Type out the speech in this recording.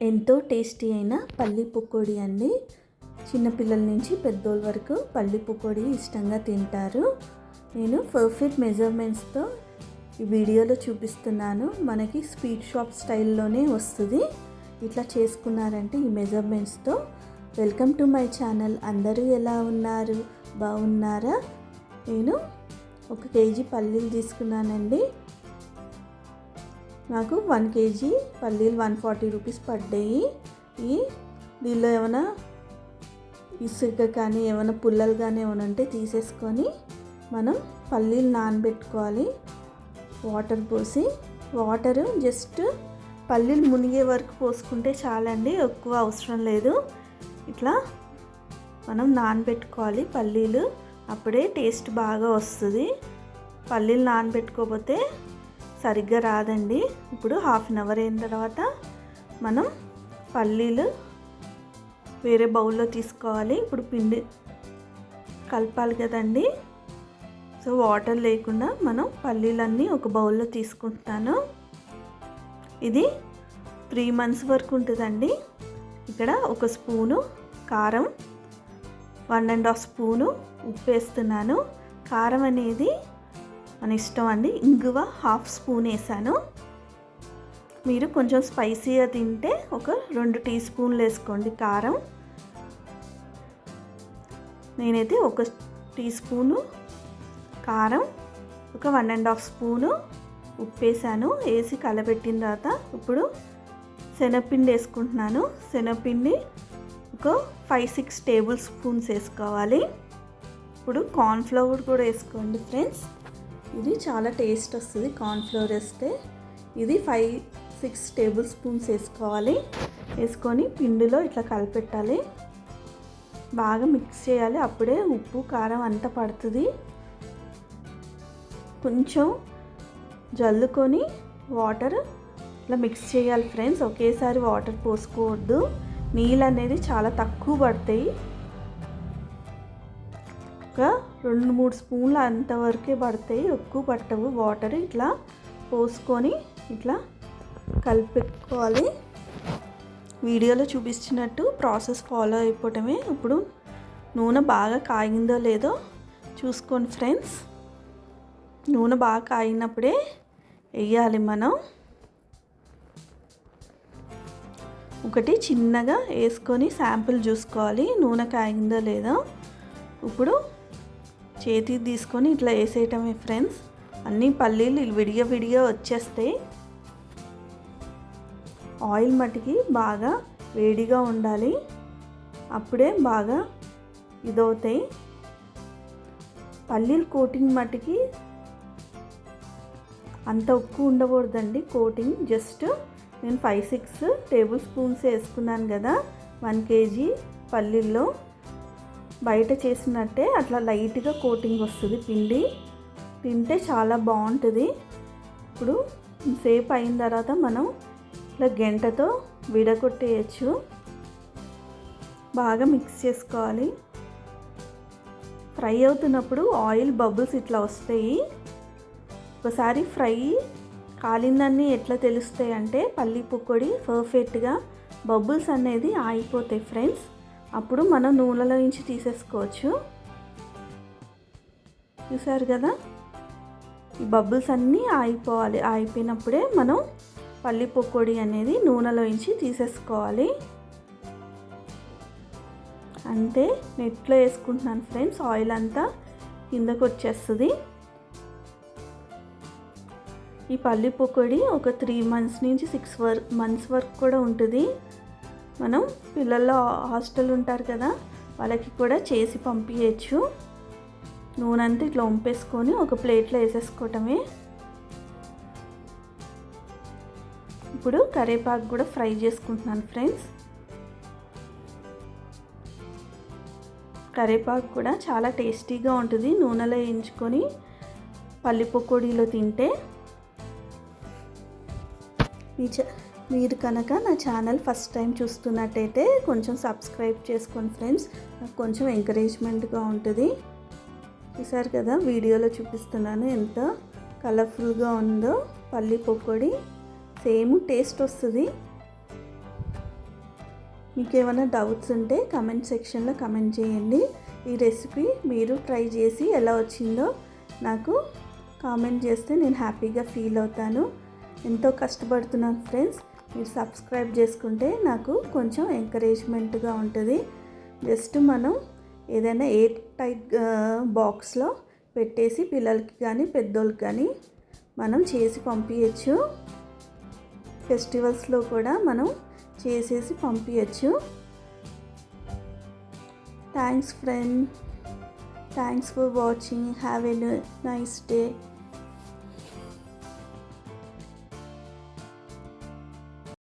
ఎంతో టేస్టీ అయిన పల్లి పకోడీ అండి. చిన్నపిల్లల నుంచి పెద్దోళ్ళ వరకు పల్లి పకోడీ ఇష్టంగా తింటారు. నేను పర్ఫెక్ట్ మెజర్మెంట్స్తో ఈ వీడియోలో చూపిస్తున్నాను. మనకి స్వీట్ షాప్ స్టైల్లోనే వస్తుంది. ఇట్లా చేసుకున్నారంటే ఈ మెజర్మెంట్స్తో. Welcome to my channel. అందరూ ఎలా ఉన్నారు? బాగున్నారా? నేను 1 కేజీ పల్లీలు తీసుకున్నానండి. నాకు 1 కేజీ పల్లీలు 140 రూపీస్ పడ్డాయి. దీనిలో ఏమైనా ఇసుక కానీ ఏమైనా పుల్లలు కానీ ఏమైనా ఉంటే తీసేసుకొని మనం పల్లీలు నానబెట్టుకోవాలి. వాటర్ పోసి, వాటర్ జస్ట్ పల్లీలు మునిగే వరకు పోసుకుంటే చాలండి, ఎక్కువ అవసరం లేదు. ఇట్లా మనం నానబెట్టుకోవాలి పల్లీలు, అప్పుడే టేస్ట్ బాగా వస్తుంది. పల్లీలు నానబెట్టుకోకపోతే సరిగ్గా రాదండి. ఇప్పుడు హాఫ్ అన్ అవర్ అయిన తర్వాత మనం పల్లీలు వేరే బౌల్లో తీసుకోవాలి. ఇప్పుడు పిండి కలపాలి కదండి. సో వాటర్ లేకుండా మనం పల్లీలన్నీ ఒక బౌల్లో తీసుకుంటాను. ఇది 3 months వరకు ఉంటుందండి. ఇక్కడ 1 స్పూను కారం, 1.5 స్పూను ఉప్పు వేస్తున్నాను. కారం అనేది మన ఇష్టం అండి. ఇంగువ 1/2 స్పూన్ వేసాను. మీరు కొంచెం స్పైసీగా తింటే ఒక 2 టీ స్పూన్లు వేసుకోండి కారం. నేనైతే 1 టీ స్పూను కారం, ఒక 1.5 స్పూను ఉప్పు వేసాను. వేసి కలపెట్టిన తర్వాత ఇప్పుడు శనగపిండి వేసుకుంటున్నాను. శనగపిండి ఒక 5-6 టేబుల్ స్పూన్స్ వేసుకోవాలి. ఇప్పుడు కార్న్ఫ్లవర్ కూడా వేసుకోండి ఫ్రెండ్స్. ఇది చాలా టేస్ట్ వస్తుంది కార్న్ఫ్లవర్ వేస్తే. ఇది 5-6 టేబుల్ స్పూన్స్ వేసుకోవాలి. వేసుకొని పిండిలో ఇట్లా కలిపెట్టాలి, బాగా మిక్స్ చేయాలి. అప్పుడే ఉప్పు కారం అంతా పడుతుంది. కొంచెం జల్లుకొని వాటర్ ఇట్లా మిక్స్ చేయాలి ఫ్రెండ్స్. ఒకేసారి వాటర్ పోసుకోవద్దు, నీళ్ళు అనేది చాలా తక్కువ పడతాయి. ఒక 2-3 స్పూన్లు అంతవరకే పడతాయి, ఎక్కువ పట్టవు వాటర్. ఇట్లా పోసుకొని ఇట్లా కలిపెట్టుకోవాలి. వీడియోలో చూపించినట్టు ప్రాసెస్ ఫాలో అయిపోవటమే. ఇప్పుడు నూనె బాగా కాగిందో లేదో చూసుకోండి ఫ్రెండ్స్. నూనె బాగా కాగినప్పుడే వేయాలి మనం. ఒకటి చిన్నగా వేసుకొని శాంపుల్ చూసుకోవాలి నూనె కాగిందో లేదో. ఇప్పుడు చేతికి తీసుకొని ఇట్లా వేసేయటమే ఫ్రెండ్స్. అన్ని పల్లీలు విడిగా వచ్చేస్తాయి. ఆయిల్ మట్టికి బాగా వేడిగా ఉండాలి, అప్పుడే బాగా ఇదవుతాయి. పల్లీలు కోటింగ్ మట్టికి అంత ఉక్కు ఉండకూడదండి. కోటింగ్ జస్ట్ నేను 5-6 టేబుల్ స్పూన్స్ వేసుకున్నాను కదా 1 కేజీ పల్లీల్లో. బయట చేసినట్టే అట్లా లైట్గా కోటింగ్ వస్తుంది పిండి. తింటే చాలా బాగుంటుంది. ఇప్పుడు సేపు అయిన తర్వాత మనం ఇట్లా గెంటతో విడగొట్టేయచ్చు. బాగా మిక్స్ చేసుకోవాలి. ఫ్రై అవుతున్నప్పుడు ఆయిల్ బబుల్స్ ఇట్లా వస్తాయి. ఒకసారి ఫ్రై కాలిందని ఎట్లా తెలుస్తాయి అంటే పల్లి పకోడీ పర్ఫెక్ట్గా బబుల్స్ అనేది ఆగిపోతాయి ఫ్రెండ్స్. అప్పుడు మనం నూనెలో నుంచి తీసేసుకోవచ్చు. చూసారు కదా, ఈ బబుల్స్ అన్నీ ఆగిపోవాలి. ఆగిపోయినప్పుడే మనం పల్లి పకోడీ అనేది నూనెలో నుంచి తీసేసుకోవాలి. అంతే, నెట్లో వేసుకుంటున్నాను ఫ్రెండ్స్. ఆయిల్ అంతా కిందకు వచ్చేస్తుంది. ఈ పల్లి పకోడీ ఒక 3 months నుంచి 6 months వరకు కూడా ఉంటుంది. మనం పిల్లల్లో హాస్టల్ ఉంటారు కదా, వాళ్ళకి కూడా చేసి పంపించచ్చు. నూనె అంతా ఇట్లా వంపేసుకొని ఒక ప్లేట్లో వేసేసుకోవటమే. ఇప్పుడు కరివేపాకు కూడా ఫ్రై చేసుకుంటున్నాను ఫ్రెండ్స్. కరివేపాకు కూడా చాలా టేస్టీగా ఉంటుంది నూనెలో వేయించుకొని పల్లి పకోడీలో తింటే. మీరు కనుక నా ఛానల్ ఫస్ట్ టైం చూస్తున్నట్టయితే కొంచెం సబ్స్క్రైబ్ చేసుకోండి ఫ్రెండ్స్. నాకు కొంచెం ఎంకరేజ్మెంట్గా ఉంటుంది. చూసారు కదా, వీడియోలో చూపిస్తున్నాను ఎంత కలర్ఫుల్గా ఉందో పల్లి పకోడీ. సేమ్ టేస్ట్ వస్తుంది. మీకు ఏమైనా డౌట్స్ ఉంటే కమెంట్ సెక్షన్లో కమెంట్ చేయండి. ఈ రెసిపీ మీరు ట్రై చేసి ఎలా వచ్చిందో నాకు కామెంట్ చేస్తే నేను హ్యాపీగా ఫీల్ అవుతాను. ఎంతో కష్టపడుతున్నాను ఫ్రెండ్స్. మీరు సబ్స్క్రైబ్ చేసుకుంటే నాకు కొంచెం ఎంకరేజ్మెంట్గా ఉంటుంది. జస్ట్ మనం ఏదైనా ఎయిర్ టైట్ బాక్స్లో పెట్టేసి పిల్లలకి కానీ పెద్దోళ్ళకి కానీ మనం చేసి పంపించచ్చు. ఫెస్టివల్స్లో కూడా మనం చేసేసి పంపించచ్చు. Thanks friend. Thanks for watching. Have a nice day.